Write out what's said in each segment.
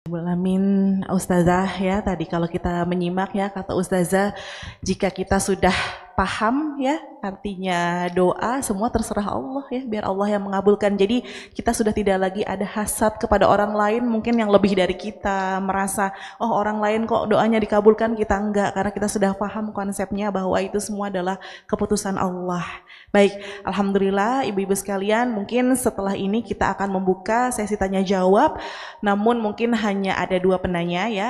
Amin, Ustazah ya. Tadi kalau kita menyimak ya kata Ustazah, jika kita sudah paham ya artinya doa semua terserah Allah ya, biar Allah yang mengabulkan. Jadi kita sudah tidak lagi ada hasad kepada orang lain mungkin yang lebih dari kita, merasa oh orang lain kok doanya dikabulkan kita enggak, karena kita sudah paham konsepnya bahwa itu semua adalah keputusan Allah. Baik, alhamdulillah ibu-ibu sekalian, mungkin setelah ini kita akan membuka sesi tanya jawab. Namun mungkin hanya ada 2 penanya ya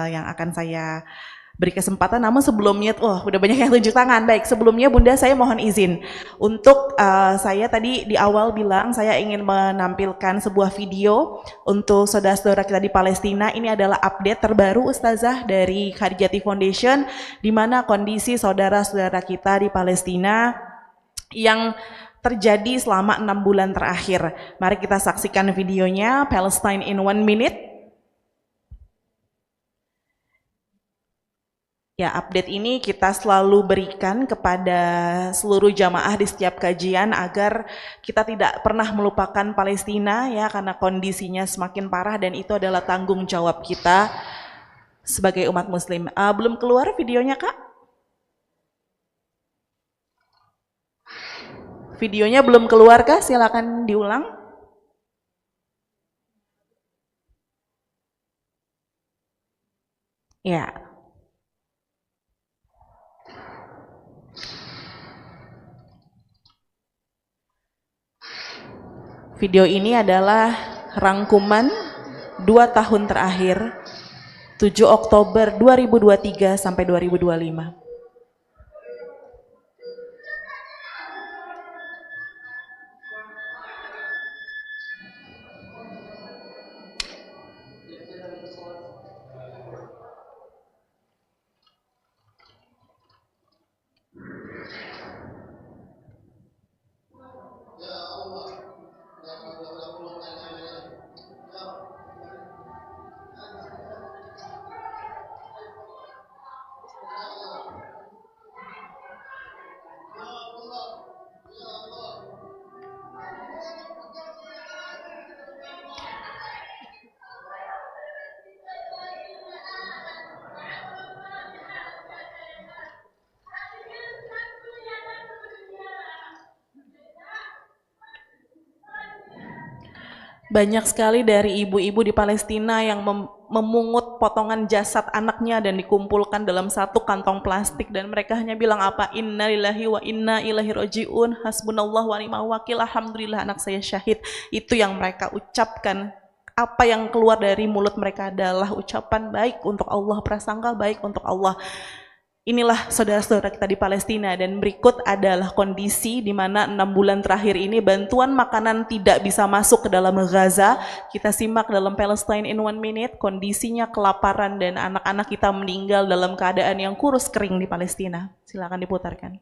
yang akan saya beri kesempatan. Namun sebelumnya, udah banyak yang tunjuk tangan. Baik, sebelumnya Bunda saya mohon izin untuk saya tadi di awal bilang saya ingin menampilkan sebuah video untuk saudara-saudara kita di Palestina. Ini adalah update terbaru Ustazah dari Khadijati Foundation, di mana kondisi saudara-saudara kita di Palestina yang terjadi selama 6 bulan terakhir. Mari kita saksikan videonya, Palestine in 1 minute. Ya, update ini kita selalu berikan kepada seluruh jamaah di setiap kajian agar kita tidak pernah melupakan Palestina ya, karena kondisinya semakin parah dan itu adalah tanggung jawab kita sebagai umat muslim. Belum keluar videonya, Kak? Videonya belum keluar kah? Silakan diulang. Ya. Video ini adalah rangkuman 2 tahun terakhir, 7 Oktober 2023 sampai 2025. Banyak sekali dari ibu-ibu di Palestina yang memungut potongan jasad anaknya dan dikumpulkan dalam satu kantong plastik, dan mereka hanya bilang apa? Inna lillahi wa inna ilaihi roji'un, hasbunallah wa ni'mal wakil, alhamdulillah anak saya syahid. Itu yang mereka ucapkan. Apa yang keluar dari mulut mereka adalah ucapan baik untuk Allah, prasangka baik untuk Allah. Inilah saudara-saudara kita di Palestina, dan berikut adalah kondisi di mana 6 bulan terakhir ini bantuan makanan tidak bisa masuk ke dalam Gaza. Kita simak dalam Palestine in 1 minute, kondisinya kelaparan dan anak-anak kita meninggal dalam keadaan yang kurus kering di Palestina. Silakan diputarkan.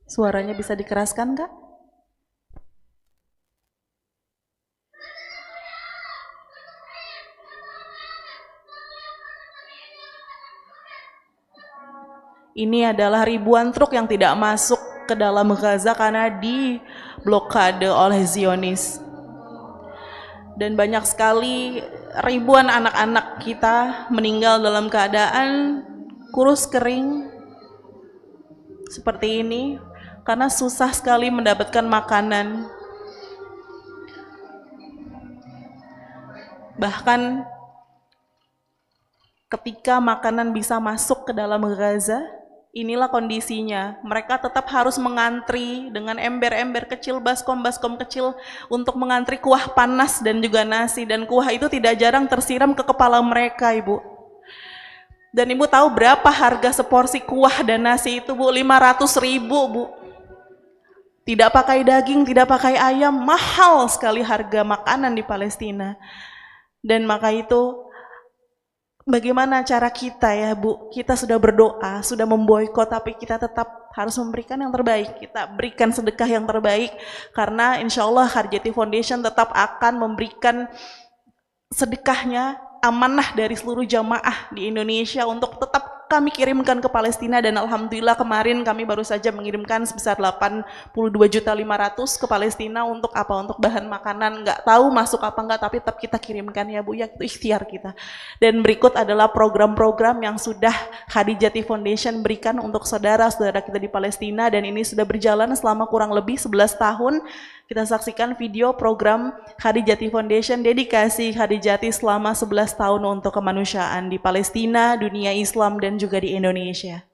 Suaranya bisa dikeraskan, Kak? Ini adalah ribuan truk yang tidak masuk ke dalam Gaza karena diblokade oleh Zionis. Dan banyak sekali ribuan anak-anak kita meninggal dalam keadaan kurus kering seperti ini karena susah sekali mendapatkan makanan. Bahkan ketika makanan bisa masuk ke dalam Gaza, inilah kondisinya. Mereka tetap harus mengantri dengan ember-ember kecil, baskom-baskom kecil untuk mengantri kuah panas dan juga nasi. Dan kuah itu tidak jarang tersiram ke kepala mereka, Ibu. Dan Ibu tahu berapa harga seporsi kuah dan nasi itu, Bu? 500.000, Bu. Tidak pakai daging, tidak pakai ayam, mahal sekali harga makanan di Palestina. Dan maka itu bagaimana cara kita ya Bu, kita sudah berdoa, sudah memboikot, tapi kita tetap harus memberikan yang terbaik. Kita berikan sedekah yang terbaik, karena insya Allah Harjati Foundation tetap akan memberikan sedekahnya, amanah dari seluruh jamaah di Indonesia untuk tetap kami kirimkan ke Palestina. Dan alhamdulillah kemarin kami baru saja mengirimkan sebesar 82.500.000 ke Palestina. Untuk apa? Untuk bahan makanan, nggak tahu masuk apa enggak, tapi tetap kita kirimkan ya Bu ya, itu ikhtiar kita. Dan berikut adalah program-program yang sudah Khadijati Foundation berikan untuk saudara-saudara kita di Palestina, dan ini sudah berjalan selama kurang lebih 11 tahun. Kita saksikan video program Khadijati Foundation, dedikasi Khadijati selama 11 tahun untuk kemanusiaan di Palestina, dunia Islam, dan juga di Indonesia.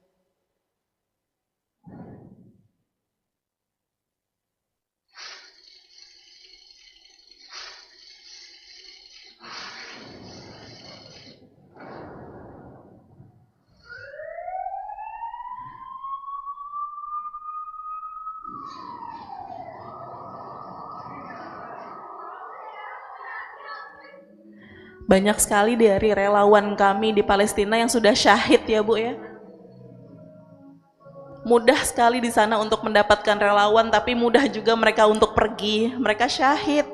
Banyak sekali dari relawan kami di Palestina yang sudah syahid ya Bu ya. Mudah sekali di sana untuk mendapatkan relawan, tapi mudah juga mereka untuk pergi. Mereka syahid.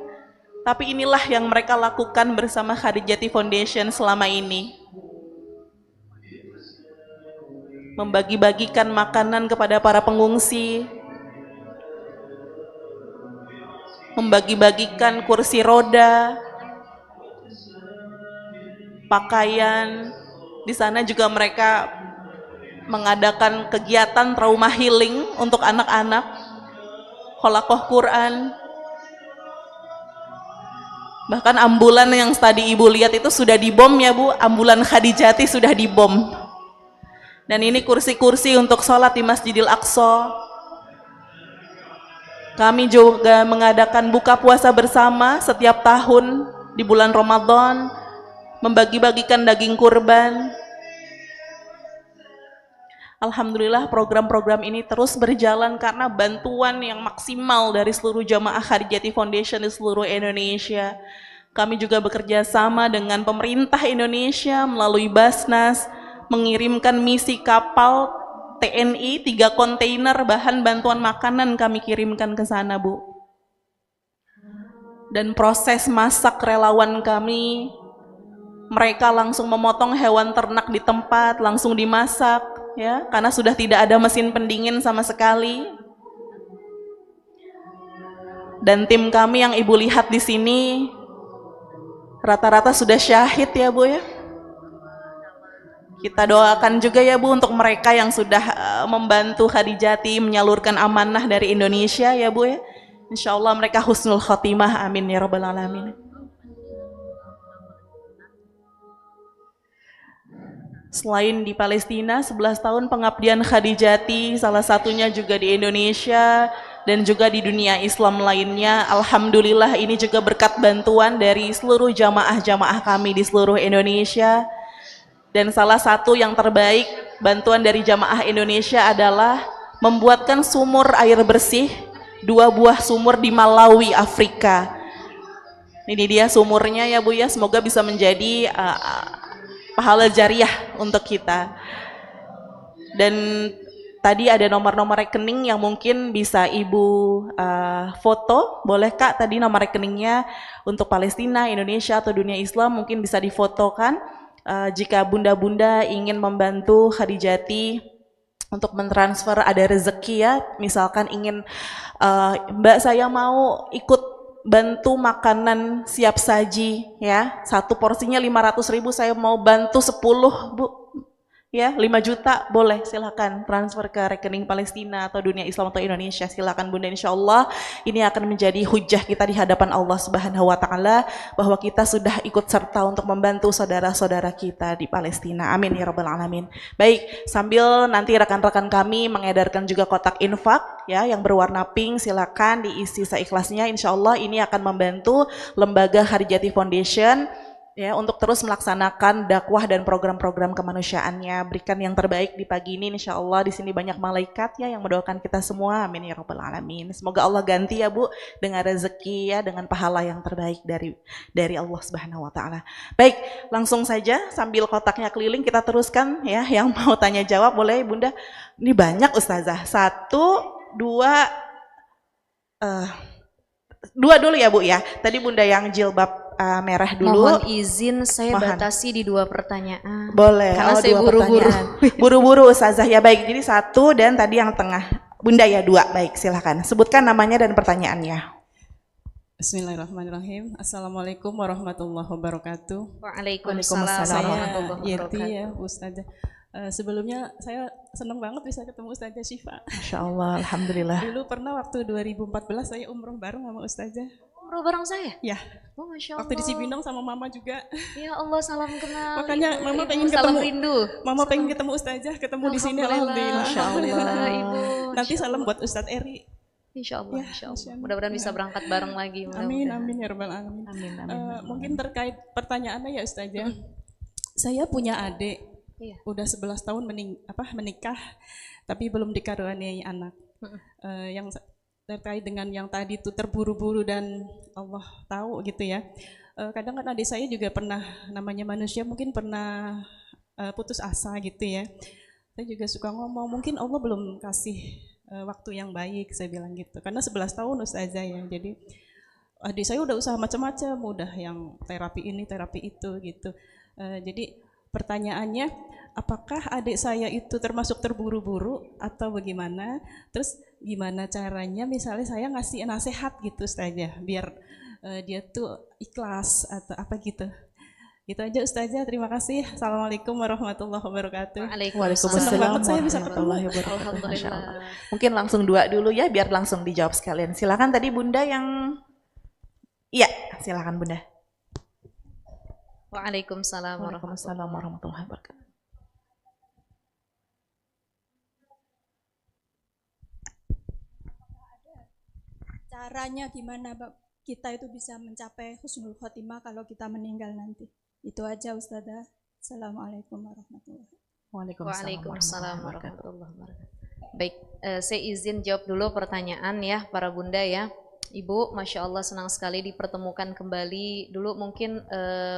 Tapi inilah yang mereka lakukan bersama Khadijati Foundation selama ini. Membagi-bagikan makanan kepada para pengungsi. Membagi-bagikan kursi roda, pakaian. Di sana juga mereka mengadakan kegiatan trauma healing untuk anak-anak, kholaqoh Quran. Bahkan ambulan yang tadi Ibu lihat itu sudah dibom ya Bu, ambulan Khadijati sudah dibom. Dan ini kursi-kursi untuk sholat di Masjidil Aqsa. Kami juga mengadakan buka puasa bersama setiap tahun di bulan Ramadan, membagi-bagikan daging kurban. Alhamdulillah program-program ini terus berjalan karena bantuan yang maksimal dari seluruh jamaah Khadijati Foundation di seluruh Indonesia. Kami juga bekerja sama dengan pemerintah Indonesia melalui Basnas, mengirimkan misi kapal TNI, 3 kontainer bahan bantuan makanan kami kirimkan ke sana Bu. Dan proses masak relawan kami, mereka langsung memotong hewan ternak di tempat, langsung dimasak, ya, karena sudah tidak ada mesin pendingin sama sekali. Dan tim kami yang Ibu lihat di sini, rata-rata sudah syahid ya Bu ya. Kita doakan juga ya Bu untuk mereka yang sudah membantu Khadijati menyalurkan amanah dari Indonesia ya Bu ya. Insya Allah mereka husnul khotimah, amin ya rabbal alamin. Selain di Palestina, 11 tahun pengabdian Khadijati, salah satunya juga di Indonesia dan juga di dunia Islam lainnya. Alhamdulillah ini juga berkat bantuan dari seluruh jamaah-jamaah kami di seluruh Indonesia. Dan salah satu yang terbaik bantuan dari jamaah Indonesia adalah membuatkan sumur air bersih, 2 buah sumur di Malawi, Afrika. Ini dia sumurnya ya Bu ya, semoga bisa menjadi pahala jariah untuk kita. Dan tadi ada nomor-nomor rekening yang mungkin bisa Ibu foto. Boleh Kak tadi nomor rekeningnya untuk Palestina, Indonesia atau dunia Islam mungkin bisa difotokan. Jika bunda-bunda ingin membantu Khadijati untuk mentransfer ada rezeki ya, misalkan ingin Mbak saya mau ikut bantu makanan siap saji ya, 1 porsinya 500.000, saya mau bantu 10 Bu ya, 5 juta boleh, silakan transfer ke rekening Palestina atau dunia Islam atau Indonesia, silakan Bunda. Insya Allah ini akan menjadi hujah kita di hadapan Allah Subhanahu wa Ta'ala bahwa kita sudah ikut serta untuk membantu saudara-saudara kita di Palestina, amin ya rabbal alamin. Baik, sambil nanti rekan-rekan kami mengedarkan juga kotak infak ya yang berwarna pink, silakan diisi seikhlasnya. Insya Allah ini akan membantu lembaga Khadijati Foundation ya untuk terus melaksanakan dakwah dan program-program kemanusiaannya. Berikan yang terbaik di pagi ini, insya Allah. Di sini banyak malaikat ya yang mendoakan kita semua. Amin ya rabbal alamin. Semoga Allah ganti ya Bu dengan rezeki ya, dengan pahala yang terbaik dari Allah Subhanahu Wa Taala. Baik, langsung saja sambil kotaknya keliling kita teruskan ya. Yang mau tanya jawab boleh Bunda. Ini banyak Ustazah. Dua dulu ya Bu ya. Tadi Bunda yang jilbab merah dulu. Mohon izin saya batasi di 2 pertanyaan. Boleh. Karena saya buru-buru. Buru-buru Ustazah ya, baik. Jadi 1 dan tadi yang tengah. Bunda ya 2. Baik, silahkan. Sebutkan namanya dan pertanyaannya. Bismillahirrahmanirrahim. Assalamualaikum warahmatullahi wabarakatuh. Waalaikumsalam warahmatullahi wabarakatuh. wabarakatuh. Ya Ustazah. Sebelumnya saya senang banget bisa ketemu Ustazah Syifa. Masya Allah, alhamdulillah. Dulu pernah waktu 2014 saya umroh bareng sama Ustazah. Umroh bareng saya? Ya. Oh Masya Allah. Waktu di Cibinong sama Mama juga. Ya Allah, salam kenal. Makanya Mama pengen salam ketemu. rindu. Mama pengen ketemu Ustazah, ketemu di sini alhamdulillah. Masya Allah. Ibu. Nanti salam buat Ustadz Eri. Insya Allah, Ya, insya Allah. Insya Allah. Mudah-mudahan bisa berangkat bareng lagi. Amin, amin ya rabbal alamin. Amin, Mungkin terkait pertanyaannya ya Ustazah. Saya punya adik. Iya. Udah 11 tahun menikah, tapi belum dikaruniai anak. Yang terkait dengan yang tadi itu terburu-buru dan Allah tahu gitu ya. Kadang kan adik saya juga pernah, namanya manusia mungkin pernah putus asa gitu ya. Saya juga suka ngomong, mungkin Allah belum kasih waktu yang baik, saya bilang gitu. Karena 11 tahun Ustazah ya, jadi adik saya udah usaha macam-macam, udah yang terapi ini, terapi itu gitu. Jadi pertanyaannya, apakah adik saya itu termasuk terburu-buru atau bagaimana? Terus gimana caranya misalnya saya ngasih nasihat gitu Ustazah, biar dia tuh ikhlas atau apa gitu. Gitu aja Ustazah, terima kasih. Assalamualaikum warahmatullahi wabarakatuh. Waalaikumsalam Senang banget saya bisa ketemu. warahmatullahi wabarakatuh. Masya Alhamdulillah. Allah. Mungkin langsung 2 dulu ya, biar langsung dijawab sekalian. Silakan tadi Bunda yang, iya silakan Bunda. Waalaikumsalam Waalaikumsalam warahmatullahi wabarakatuh. Caranya gimana kita itu bisa mencapai husnul khotimah kalau kita meninggal nanti. Itu aja Ustazah. Assalamualaikum warahmatullahi wabarakatuh. Waalaikumsalam warahmatullahi wabarakatuh. Baik, saya izin jawab dulu pertanyaan ya para bunda ya. Ibu, Masya Allah senang sekali dipertemukan kembali. Dulu mungkin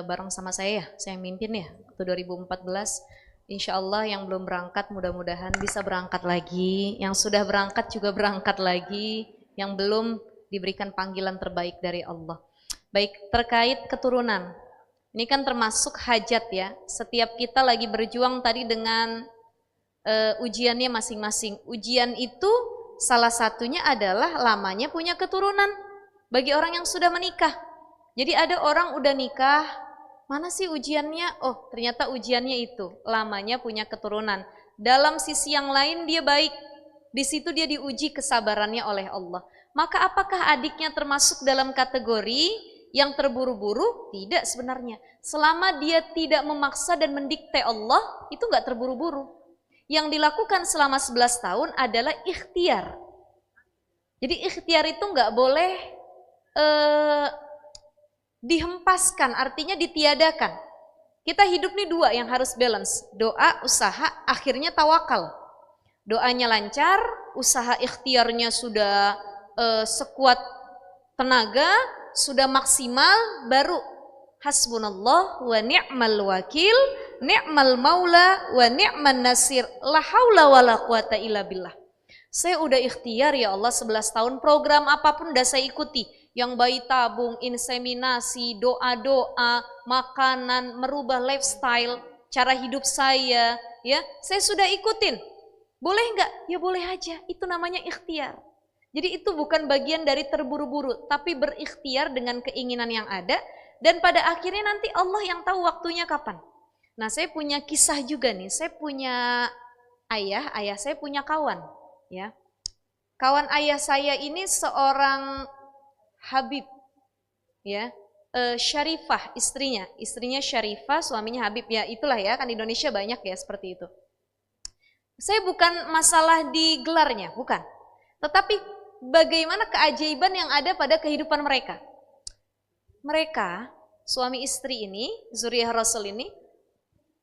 bareng sama saya ya, saya yang mimpin ya, waktu 2014. Insya Allah yang belum berangkat mudah-mudahan bisa berangkat lagi. Yang sudah berangkat juga berangkat lagi. Yang belum diberikan panggilan terbaik dari Allah. Baik, terkait keturunan. Ini kan termasuk hajat ya. Setiap kita lagi berjuang tadi dengan ujiannya masing-masing. Ujian itu salah satunya adalah lamanya punya keturunan bagi orang yang sudah menikah. Jadi ada orang udah nikah, mana sih ujiannya? Oh, ternyata ujiannya itu lamanya punya keturunan. Dalam sisi yang lain dia baik. Di situ dia diuji kesabarannya oleh Allah. Maka apakah adiknya termasuk dalam kategori yang terburu-buru? Tidak sebenarnya. Selama dia tidak memaksa dan mendikte Allah, itu nggak terburu-buru. Yang dilakukan selama 11 tahun adalah ikhtiar. Jadi ikhtiar itu nggak boleh dihempaskan, artinya ditiadakan. Kita hidup nih 2 yang harus balance. Doa, usaha, akhirnya tawakal. Doanya lancar, usaha ikhtiarnya sudah sekuat tenaga, sudah maksimal, baru hasbunallah wa ni'mal wakil, ni'mal maula wa ni'man nasir, la haula wa la quwata illa billah. Saya udah ikhtiar ya Allah 11 tahun, program apapun udah saya ikuti. Yang bayi tabung, inseminasi, doa-doa, makanan, merubah lifestyle, cara hidup saya, ya saya sudah ikutin. Boleh nggak? Ya boleh aja, itu namanya ikhtiar. Jadi itu bukan bagian dari terburu-buru, tapi berikhtiar dengan keinginan yang ada, dan pada akhirnya nanti Allah yang tahu waktunya kapan. Nah saya punya kisah juga nih, saya punya ayah saya punya kawan. Ya, kawan ayah saya ini seorang Habib, ya, Syarifah istrinya Syarifah, suaminya Habib, ya itulah ya, kan di Indonesia banyak ya seperti itu. Saya bukan masalah di gelarnya, bukan, tetapi bagaimana keajaiban yang ada pada kehidupan mereka. Mereka suami istri ini, zuriyah Rasul ini,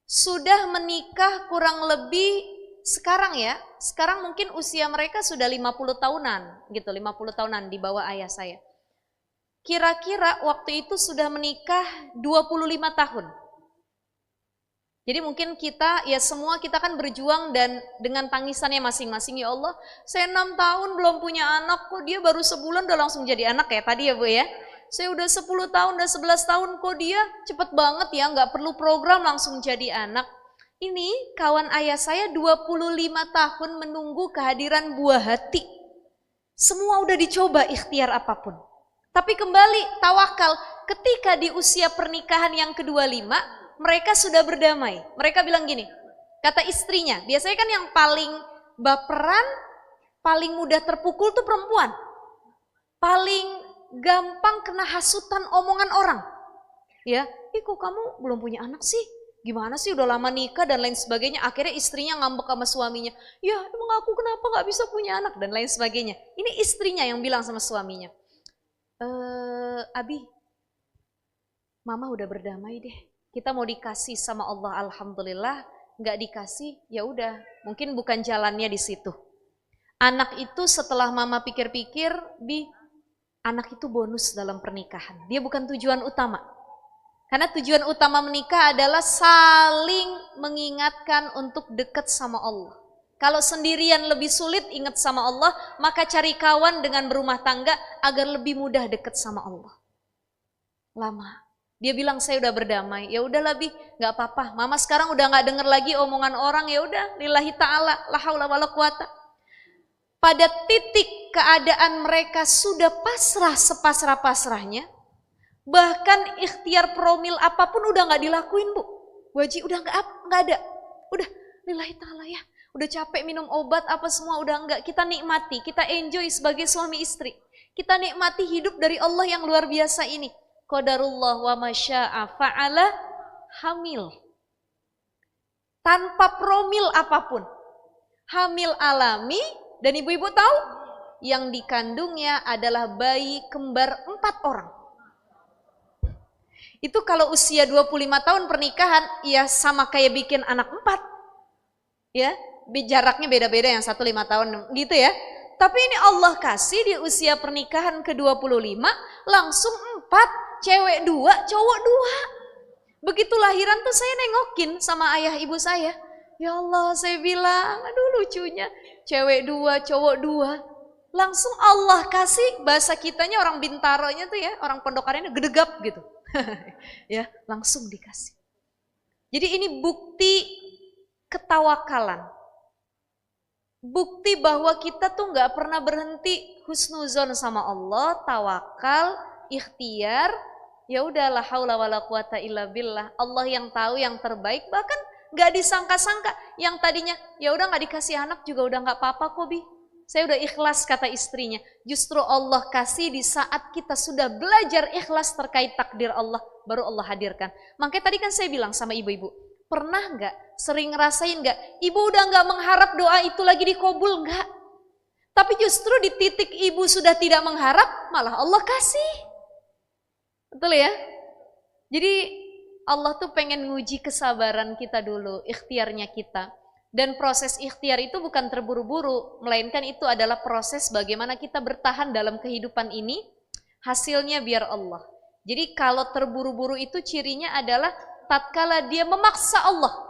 sudah menikah kurang lebih sekarang ya, sekarang mungkin usia mereka sudah 50 tahunan gitu, 50 tahunan di bawah ayah saya. Kira-kira waktu itu sudah menikah 25 tahun. Jadi mungkin kita, ya semua kita kan berjuang dan dengan tangisannya masing-masing, ya Allah, saya 6 tahun belum punya anak, kok dia baru sebulan udah langsung jadi anak ya tadi ya Bu ya. Saya udah 10 tahun, udah 11 tahun, kok dia cepet banget ya, nggak perlu program langsung jadi anak. Ini kawan ayah saya 25 tahun menunggu kehadiran buah hati. Semua udah dicoba ikhtiar apapun. Tapi kembali tawakal, ketika di usia pernikahan yang ke-25, mereka sudah berdamai. Mereka bilang gini, kata istrinya, biasanya kan yang paling baperan, paling mudah terpukul tuh perempuan. Paling gampang kena hasutan omongan orang. Ya, kok kamu belum punya anak sih? Gimana sih udah lama nikah dan lain sebagainya. Akhirnya istrinya ngambek sama suaminya. Ya emang aku kenapa gak bisa punya anak dan lain sebagainya. Ini istrinya yang bilang sama suaminya. Abi, mama udah berdamai deh. Kita mau dikasih sama Allah, alhamdulillah. Gak dikasih, ya udah. Mungkin bukan jalannya di situ. Anak itu setelah mama pikir-pikir, anak itu bonus dalam pernikahan. Dia bukan tujuan utama. Karena tujuan utama menikah adalah saling mengingatkan untuk dekat sama Allah. Kalau sendirian lebih sulit ingat sama Allah, maka cari kawan dengan berumah tangga agar lebih mudah dekat sama Allah. Lama. Dia bilang saya udah berdamai. Ya udah lebih, nggak apa-apa. Mama sekarang udah nggak denger lagi omongan orang. Ya udah, lillahi ta'ala, la haula wala quwata. Pada titik keadaan mereka sudah pasrah sepasrah-pasrahnya, bahkan ikhtiar promil apapun udah nggak dilakuin Bu. Wajib udah nggak ada. Udah lillahi ta'ala ya. Udah capek minum obat apa semua udah nggak. Kita nikmati, kita enjoy sebagai suami istri. Kita nikmati hidup dari Allah yang luar biasa ini. Qadarullah wa masya'a fa'ala hamil. Tanpa promil apapun. Hamil alami dan ibu-ibu tahu yang dikandungnya adalah bayi kembar 4 orang. Itu kalau usia 25 tahun pernikahan, ya sama kayak bikin anak 4. Ya, jaraknya beda-beda, yang 1 5 tahun gitu ya. Tapi ini Allah kasih di usia pernikahan ke-25, langsung 4, cewek 2, cowok 2. Begitu lahiran tuh saya nengokin sama ayah ibu saya. Ya Allah, saya bilang, aduh lucunya, cewek 2, cowok 2. Langsung Allah kasih, bahasa kitanya orang Bintaronya tuh ya, orang Pondokarennya gedegap gitu. Ya, langsung dikasih. Jadi ini bukti ketawakalan. Bukti bahwa kita tuh nggak pernah berhenti husnuzon sama Allah, tawakal, ikhtiar. Ya udah, la haula wala quwata illa billah. Allah yang tahu yang terbaik, bahkan nggak disangka-sangka. Yang tadinya ya udah nggak dikasih anak juga udah nggak apa-apa kok Bi. Saya udah ikhlas, kata istrinya. Justru Allah kasih di saat kita sudah belajar ikhlas terkait takdir Allah, baru Allah hadirkan. Makanya tadi kan saya bilang sama ibu-ibu, pernah nggak, sering ngerasain nggak, ibu udah nggak mengharap doa itu lagi dikabul, nggak. Tapi justru di titik ibu sudah tidak mengharap, malah Allah kasih. Betul ya? Jadi Allah tuh pengen nguji kesabaran kita dulu, ikhtiarnya kita. Dan proses ikhtiar itu bukan terburu-buru, melainkan itu adalah proses bagaimana kita bertahan dalam kehidupan ini, hasilnya biar Allah. Jadi kalau terburu-buru itu cirinya adalah tatkala dia memaksa Allah,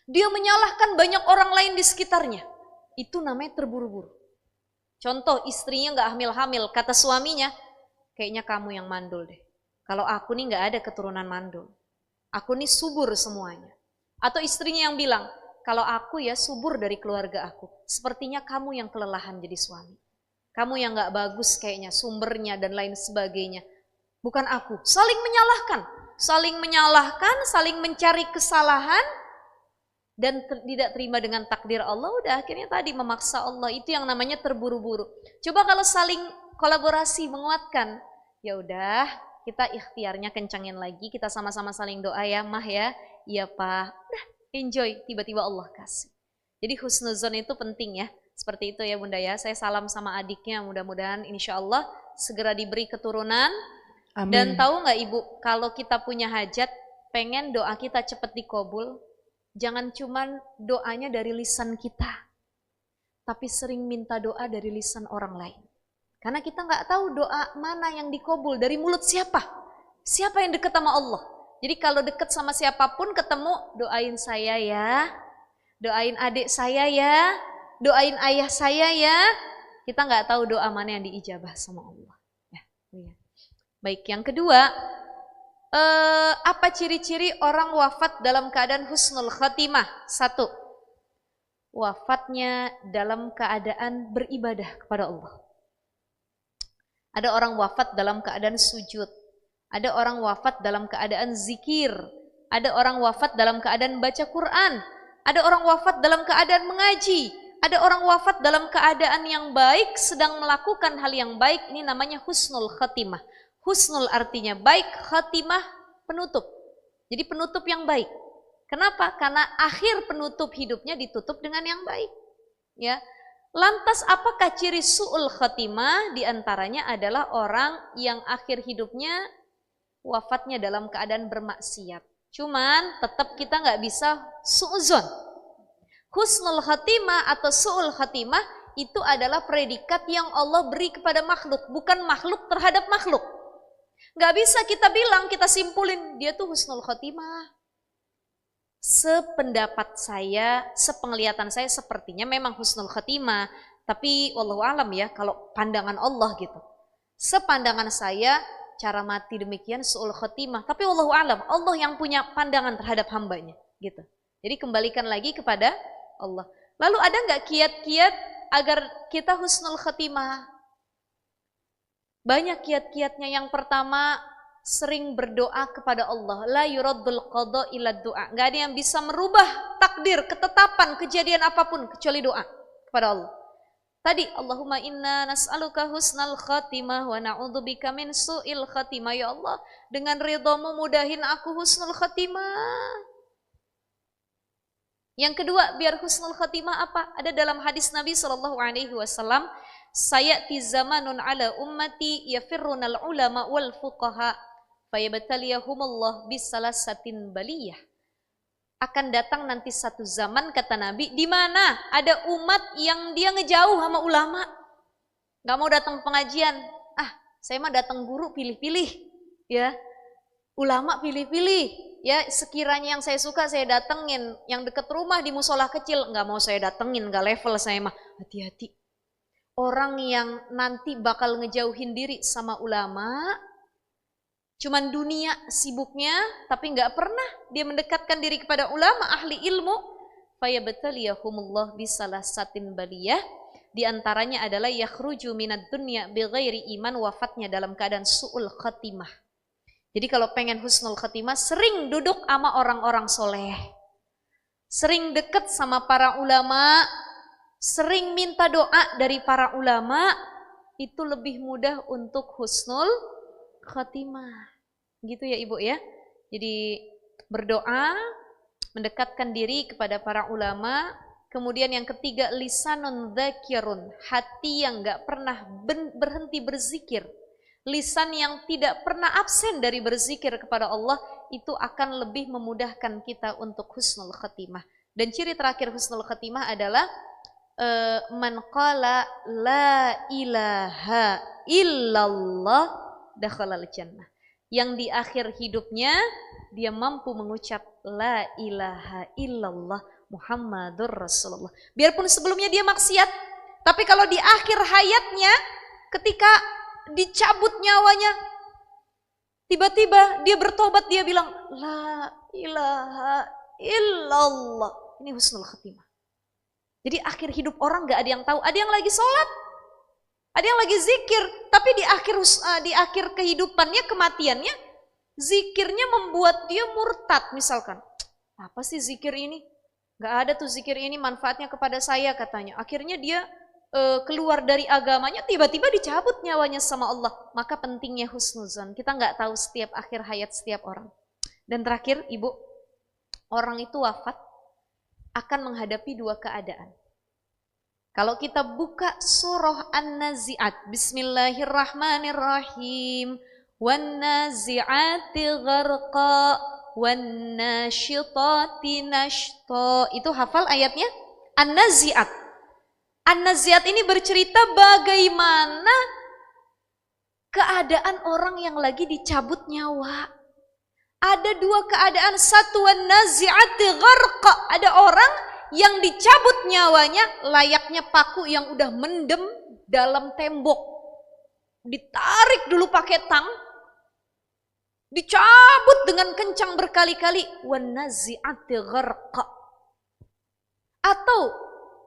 dia menyalahkan banyak orang lain di sekitarnya, itu namanya terburu-buru. Contoh, istrinya gak hamil-hamil, kata suaminya, kayaknya kamu yang mandul deh. Kalau aku nih gak ada keturunan mandul, aku nih subur semuanya. Atau istrinya yang bilang, kalau aku ya subur dari keluarga aku, sepertinya kamu yang kelelahan jadi suami. Kamu yang gak bagus kayaknya, sumbernya dan lain sebagainya. Bukan aku, saling menyalahkan, saling mencari kesalahan, dan tidak terima dengan takdir Allah, udah akhirnya tadi memaksa Allah, itu yang namanya terburu-buru. Coba kalau saling kolaborasi, menguatkan, ya udah kita ikhtiarnya kencangin lagi, kita sama-sama saling doa ya Mah ya, iya Pak, udah enjoy, tiba-tiba Allah kasih. Jadi husnuzon itu penting ya, seperti itu ya Bunda ya. Saya salam sama adiknya, mudah-mudahan insya Allah segera diberi keturunan, Dan Amin. tahu nggak Ibu, kalau kita punya hajat, pengen doa kita cepat dikabul, jangan cuman doanya dari lisan kita, tapi sering minta doa dari lisan orang lain. Karena kita nggak tahu doa mana yang dikabul, dari mulut siapa. Siapa yang dekat sama Allah. Jadi kalau dekat sama siapapun ketemu, doain saya ya, doain adik saya ya, doain ayah saya ya. Kita nggak tahu doa mana yang diijabah sama Allah. Ya, ya. Baik, yang kedua, apa ciri-ciri orang wafat dalam keadaan husnul khatimah? 1, wafatnya dalam keadaan beribadah kepada Allah. Ada orang wafat dalam keadaan sujud, ada orang wafat dalam keadaan zikir, ada orang wafat dalam keadaan baca Quran, ada orang wafat dalam keadaan mengaji, ada orang wafat dalam keadaan yang baik, sedang melakukan hal yang baik. Ini namanya husnul khatimah. Husnul artinya baik, khatimah penutup. Jadi penutup yang baik. Kenapa? Karena akhir penutup hidupnya ditutup dengan yang baik. Ya. Lantas apakah ciri su'ul khatimah? Di antaranya adalah orang yang akhir hidupnya wafatnya dalam keadaan bermaksiat. Cuman tetap kita nggak bisa su'uzon. Husnul khatimah atau su'ul khatimah itu adalah predikat yang Allah beri kepada makhluk, bukan makhluk terhadap makhluk. Nggak bisa kita bilang, kita simpulin dia tuh husnul khatimah. Sependapat saya, sepenglihatan saya sepertinya memang husnul khatimah, tapi wallahu alam ya, kalau pandangan Allah gitu. Sepandangan saya cara mati demikian su'ul khatimah, tapi wallahu alam, Allah yang punya pandangan terhadap hambanya gitu. Jadi kembalikan lagi kepada Allah. Lalu ada nggak kiat-kiat agar kita husnul khatimah? Banyak kiat-kiatnya. Yang pertama, sering berdoa kepada Allah. La yuraddul qada illa du'a. Nggak ada yang bisa merubah takdir, ketetapan, kejadian apapun kecuali doa kepada Allah. Tadi Allahumma inna nas'aluka husnal khatimah wa na'udzubika min su'il khatimah. Ya Allah, dengan ridhamu mudahin aku husnul khatimah. Yang kedua, biar husnul khatimah apa? Ada dalam hadis Nabi SAW, sayati zamanun ala ummati yafirrunal ulama wal fuqaha fayabtaliyahumullah bisalasatin baliyah. Akan datang nanti satu zaman, kata Nabi, di mana ada umat yang dia ngejauh sama ulama, nggak mau datang pengajian. Saya mah datang guru pilih-pilih, ya, ulama pilih-pilih. Ya, sekiranya yang saya suka saya datengin, yang deket rumah di musola kecil nggak mau saya datengin, nggak level saya mah. Hati-hati. Orang yang nanti bakal ngejauhin diri sama ulama, cuman dunia sibuknya, tapi nggak pernah dia mendekatkan diri kepada ulama ahli ilmu. Fayabtaliyahumullah bisalasatin baliyah. Di antaranya adalah yakhruju minad dunya bighairi iman, wafatnya dalam keadaan su'ul khatimah. Jadi kalau pengen husnul khatimah, sering duduk sama orang-orang soleh, sering deket sama para ulama, sering minta doa dari para ulama, itu lebih mudah untuk husnul khatimah. Gitu ya Ibu ya. Jadi berdoa, mendekatkan diri kepada para ulama. Kemudian yang ketiga, lisanun dzakirun, hati yang gak pernah berhenti berzikir. Lisan yang tidak pernah absen dari berzikir kepada Allah, itu akan lebih memudahkan kita untuk husnul khatimah. Dan ciri terakhir husnul khatimah adalah man qala la ilaha illallah dakhalal jannah. Yang di akhir hidupnya dia mampu mengucap la ilaha illallah Muhammadur Rasulullah. Biarpun sebelumnya dia maksiat, tapi kalau di akhir hayatnya ketika dicabut nyawanya, tiba-tiba dia bertobat, dia bilang la ilaha illallah. Ini husnul khatimah. Jadi akhir hidup orang gak ada yang tahu. Ada yang lagi sholat, ada yang lagi zikir, tapi di akhir kehidupannya, kematiannya, zikirnya membuat dia murtad misalkan. Apa sih zikir ini? Gak ada tuh zikir ini manfaatnya kepada saya katanya. Akhirnya dia keluar dari agamanya, tiba-tiba dicabut nyawanya sama Allah. Maka pentingnya husnuzon. Kita nggak tahu setiap akhir hayat setiap orang. Dan terakhir Ibu, orang itu wafat akan menghadapi dua keadaan. Kalau kita buka surah An-Nazi'at, Bismillahirrahmanirrahim, Wan-nazi'ati gharqa, wan-nasyitati nashta. Itu hafal ayatnya? An-nazi'at. An-nazi'at ini bercerita bagaimana keadaan orang yang lagi dicabut nyawa. Ada dua keadaan, satu wan-nazi'ati gharqa, ada orang yang dicabut nyawanya layaknya paku yang udah mendem dalam tembok. Ditarik dulu pakai tang, dicabut dengan kencang berkali-kali, wan-nazi'ati gharqa. Atau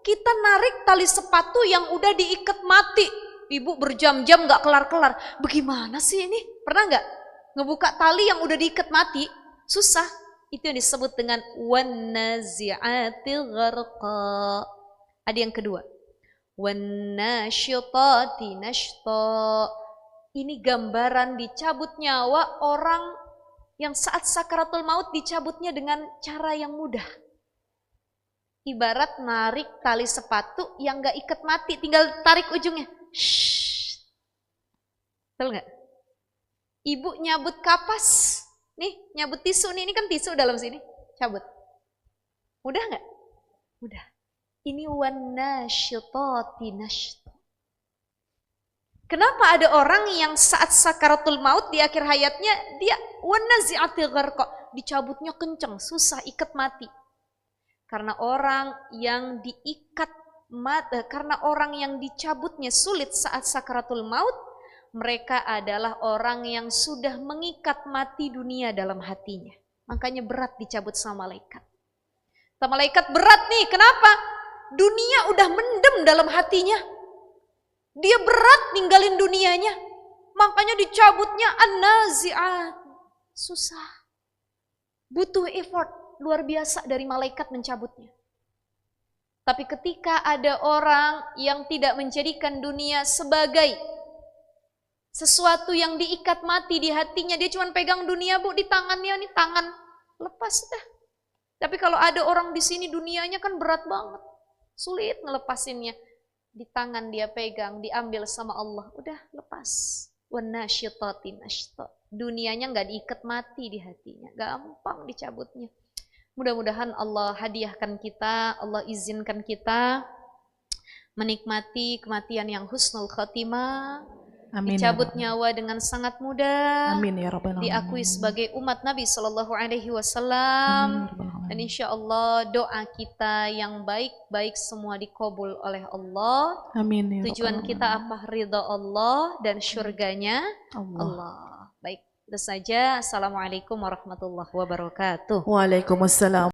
kita narik tali sepatu yang udah diikat mati, ibu berjam-jam gak kelar-kelar. Bagaimana sih ini? Pernah gak ngebuka tali yang udah diikat mati? Susah. Itu yang disebut dengan wan-nazi'ati gharqa. Ada yang kedua, wan-nasyitati nashta. Ini gambaran dicabut nyawa orang yang saat sakaratul maut dicabutnya dengan cara yang mudah. Ibarat narik tali sepatu yang gak ikat mati, tinggal tarik ujungnya. Shhh. Betul gak? Ibu nyabut kapas, nih nyabut tisu nih, ini kan tisu dalam sini, cabut. Mudah gak? Mudah. Ini wan-nasyitati nashta. Kenapa ada orang yang saat sakaratul maut di akhir hayatnya dia wan-nazi'ati gharqa, dicabutnya kenceng, susah, ikat mati. Karena orang yang dicabutnya sulit saat sakaratul maut, mereka adalah orang yang sudah mengikat mati dunia dalam hatinya. Makanya berat dicabut sama malaikat. Sama malaikat berat nih, kenapa? Dunia udah mendem dalam hatinya. Dia berat ninggalin dunianya, makanya dicabutnya an-nazi'at. Susah, butuh effort luar biasa dari malaikat mencabutnya. Tapi ketika ada orang yang tidak menjadikan dunia sebagai sesuatu yang diikat mati di hatinya, dia cuma pegang dunia, bu, di tangannya, nih tangan lepas dah. Tapi kalau ada orang di sini dunianya kan berat banget, sulit ngelepasinnya. Di tangan dia pegang, diambil sama Allah, udah lepas. Wan-nasyitati nashta. Dunianya nggak diikat mati di hatinya, gampang dicabutnya. Mudah-mudahan Allah hadiahkan kita, Allah izinkan kita menikmati kematian yang husnul khatimah. Amin. Dicabut nyawa dengan sangat mudah. Amin ya rabbal alamin. Diakui sebagai umat Nabi Shallallahu Alaihi Wasallam. Dan insya Allah doa kita yang baik-baik semua dikabul oleh Allah. Amin ya Tujuan rabbal kita alamin. apa? Ridha Allah dan surganya Allah. Baik, itu saja. Assalamualaikum warahmatullahi wabarakatuh. Waalaikumsalam.